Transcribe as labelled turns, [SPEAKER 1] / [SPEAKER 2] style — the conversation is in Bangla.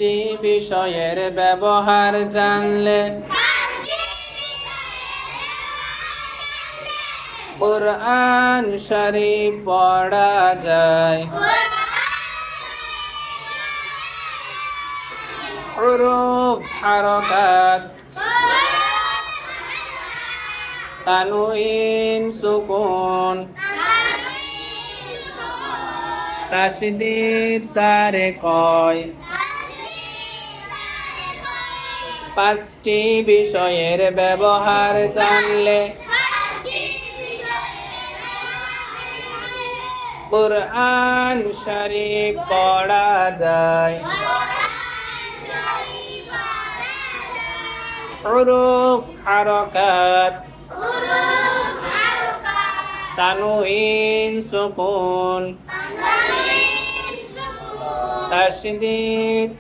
[SPEAKER 1] পাঁচটি বিষয়ের ব্যবহার জানলে কুরআন শরীফ পড়া যায়। হুরুফ, হারকাত, তানউইন, সুকুন, তাশদীদ, তারেকয়, পাঁচটি বিষয়ের ব্যবহার জানলে কুরআন শরীফ পড়া যায়। হুরুফ, হারকাত, তানউইন, সুকুন, তাশদীদ,